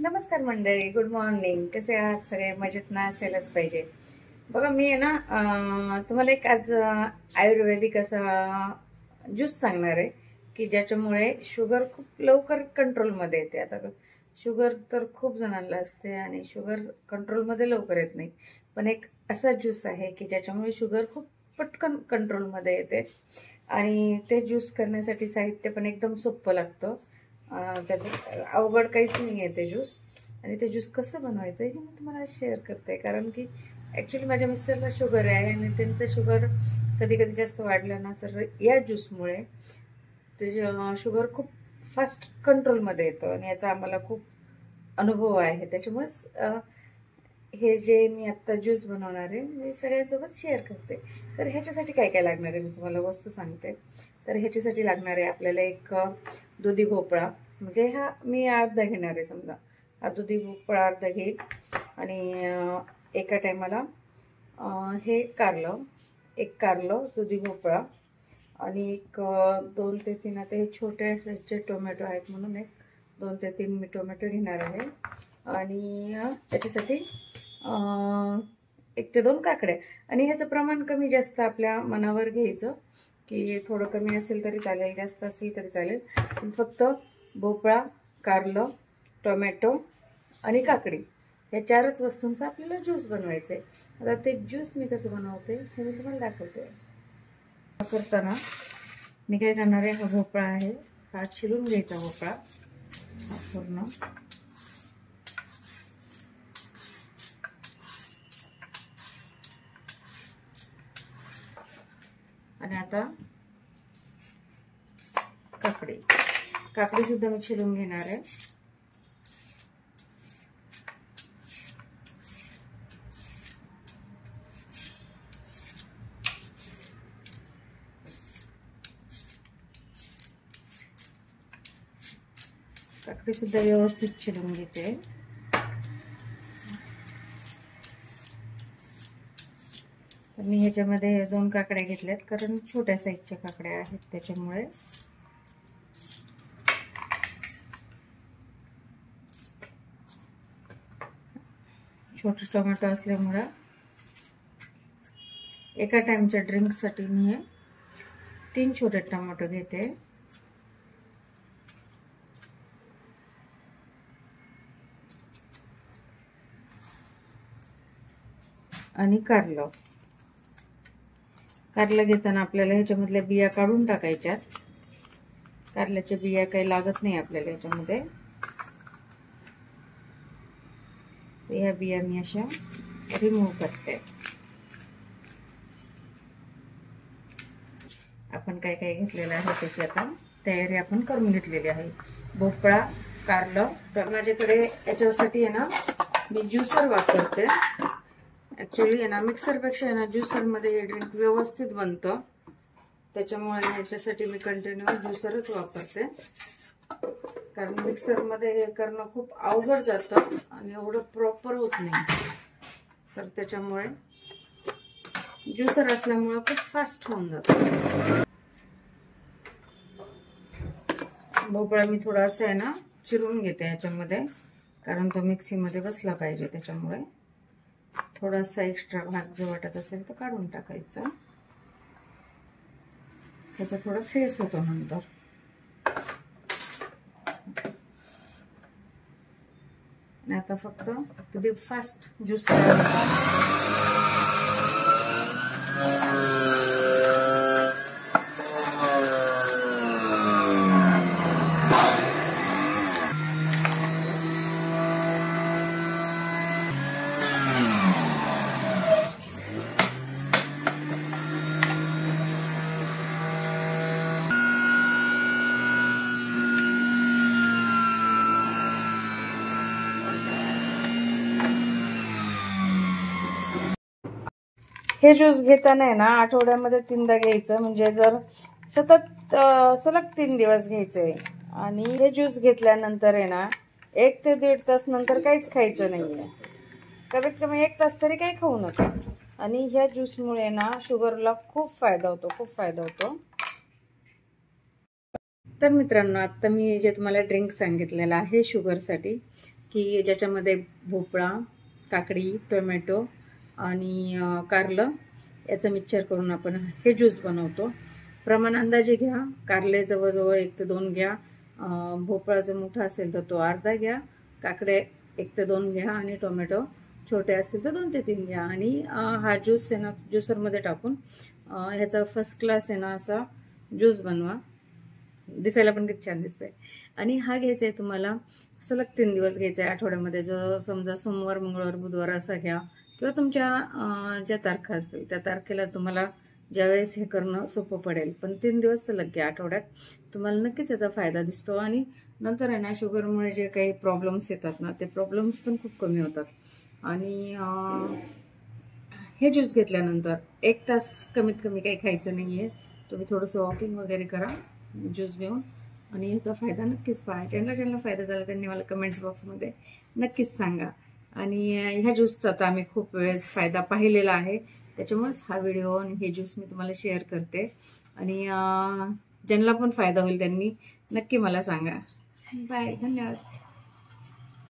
नमस्कार मंडळी, good morning. कसे आहात सगळे? मजेत ना असायलाच पाहिजे. बघा, मी आहे ना तुम्हाला एक आज आयुर्वेदिक असा ज्यूस सांगणार आहे की ज्याच्यामुळे शुगर खूप लवकर कंट्रोलमध्ये येते. आता शुगर तर खूप जणांना असते आणि शुगर कंट्रोलमध्ये लवकर येत नाही, पण एक असा ज्यूस आहे की ज्याच्यामुळे शुगर खूप पटकन कंट्रोलमध्ये येते. आणि ते ज्यूस करण्यासाठी साहित्य पण एकदम सोपं लागतं. त्यात अवघड काहीच नाही आहे ते ज्यूस. आणि ते ज्यूस कसं बनवायचं हे मी तुम्हाला शेअर करते, कारण की ॲक्च्युली माझ्या मिस्टरला शुगर आहे आणि त्यांचं शुगर कधी कधी जास्त वाढलं ना तर या ज्यूसमुळे ते शुगर खूप फास्ट कंट्रोलमध्ये येतं आणि याचा आम्हाला खूप अनुभव आहे. त्याच्यामुळेच हे जे मी आत्ता ज्यूस बनवणार आहे मी सगळ्यांसोबत शेअर करते. तर ह्याच्यासाठी काय काय लागणार आहे मी तुम्हाला वस्तू सांगते. तर ह्याच्यासाठी लागणार आहे आपल्याला एक दुधी भोपळा, म्हणजे हा मी अर्धा घेणार आहे. समजा हा दुधी भोपळा अर्धा घेईल. आणि एका टायमाला हे कारलं, एक कारलं, दुधी भोपळा आणि एक 2 ते 3 आता हे छोटे साईजचे टोमॅटो आहेत म्हणून एक 2 ते 3 मी टोमॅटो घेणार आहे. आणि त्याच्यासाठी 1 ते 2 काकड्या. आणि ह्याचं प्रमाण कमी जास्त आपल्या मनावर घ्यायचं, की थोडं कमी असेल तरी चालेल, जास्त असेल तरी चालेल. पण फक्त भोपळा, कारलं, टोमॅटो आणि काकडी या 4च वस्तूंचा आपल्याला ज्यूस बनवायचं आहे. आता ते ज्यूस मी कसं बनवते हे मी तुम्हाला दाखवते. करताना मी काय करणार आहे, हा भोपळा आहे हा चिरून घ्यायचा. भोपळा हा पूर्ण आणि आता काकडी सुद्धा मी चिरून घेणार आहे. काकडी सुद्धा व्यवस्थित चिरून घेते. तर मी ह्याच्यामध्ये 2 काकड्या घेतल्यात, कारण छोट्या साईजच्या काकड्या आहेत त्याच्यामुळे. छोटे टोमॅटो असल्यामुळे एका टाइमच्या ड्रिंकसाठी मी 3 छोटे टोमॅटो घेते. आणि कारलं घेताना आपल्याला ह्याच्यामधल्या बिया काढून टाकायच्यात. कारल्याच्या बिया काही लागत नाही आपल्याला ह्याच्यामध्ये. तर ह्या बिया मी अशा रिमूव्ह करते. आपण काय काय घेतलेलं आहे त्याची आता तयारी आपण करून घेतलेली आहे. भोपळा, कारलं. तर माझ्याकडे याच्यासाठी आहे ना मी ज्युसर वापरते. ॲक्च्युली आहे ना मिक्सरपेक्षा आहे ना ज्युसरमध्ये हे ड्रिंक व्यवस्थित बनतं, त्याच्यामुळे ह्याच्यासाठी मी कंटिन्यू ज्युसरच वापरते. कारण मिक्सरमध्ये हे करणं खूप अवघड जातं आणि एवढं प्रॉपर होत नाही. तर त्याच्यामुळे ज्युसर असल्यामुळे खूप फास्ट होऊन जातं. भोपळा मी थोडा असं आहे ना चिरून घेते याच्यामध्ये, कारण तो मिक्सीमध्ये बसला पाहिजे. त्याच्यामुळे थोडासा एक्स्ट्रा भाग जो वाटत असेल तो काढून टाकायचा. त्याचा थोडा फेस होतो नंतर. आणि आता फक्त कधी फास्ट ज्यूस हे ज्यूस घेताना आहे ना आठवड्यामध्ये 3दा घ्यायचं, म्हणजे जर सतत सलग 3 दिवस घ्यायचंय. आणि हे ज्यूस घेतल्यानंतर आहे ना 1 ते 1.5 तास नंतर काहीच खायचं नाहीये. कमीत कमी 1 तास तरी काही खाऊ नका. आणि ह्या ज्यूसमुळे ना शुगरला खूप फायदा होतो. तर मित्रांनो, आता मी जे तुम्हाला ड्रिंक सांगितलेलं आहे शुगरसाठी, की ज्याच्यामध्ये भोपळा, काकडी, टोमॅटो आणि कारलं याचं मिक्सचर करून आपण हे ज्यूस बनवतो. प्रमाण अंदाजे घ्या. कारले जवळजवळ 1 ते 2 घ्या. भोपळा जर मोठा असेल तर तो अर्धा घ्या. काकडे 1 ते 2 घ्या आणि टोमॅटो छोटे असतील तर 2 ते 3 घ्या. आणि हा ज्यूस आहे ना ज्युसरमध्ये टाकून ह्याचा फर्स्ट क्लास आहे ना असा ज्यूस बनवा. दिसायला पण किती छान दिसतंय. आणि हा घ्यायचा आहे तुम्हाला सलग 3 दिवस घ्यायचा आहे आठवड्यामध्ये. जर समजा सोमवार, मंगळवार, बुधवार असा घ्या किंवा तुमच्या ज्या तारखा असतील त्या तारखेला तुम्हाला ज्यावेळेस हे करणं सोपं पडेल. पण 3 दिवस सलग घ्या आठवड्यात, तुम्हाला नक्कीच याचा फायदा दिसतो. आणि नंतर आहे ना शुगरमुळे जे काही प्रॉब्लेम्स येतात ना ते प्रॉब्लेम्स पण खूप कमी होतात. आणि हे ज्यूस घेतल्यानंतर 1 तास कमीत कमी काही खायचं नाही आहे. तुम्ही थोडंसं वॉकिंग वगैरे करा ज्यूस घेऊन आणि ह्याचा फायदा नक्कीच पहा. ज्यांना फायदा झाला त्यांनी मला कमेंट्स बॉक्समध्ये नक्कीच सांगा. आणि ह्या ज्यूसचा तर आम्ही खूप वेळेस फायदा पाहिलेला आहे, त्याच्यामुळेच हा व्हिडिओ आणि हे ज्यूस मी तुम्हाला शेअर करते. आणि ज्यांना पण फायदा होईल त्यांनी नक्की मला सांगा. बाय, धन्यवाद.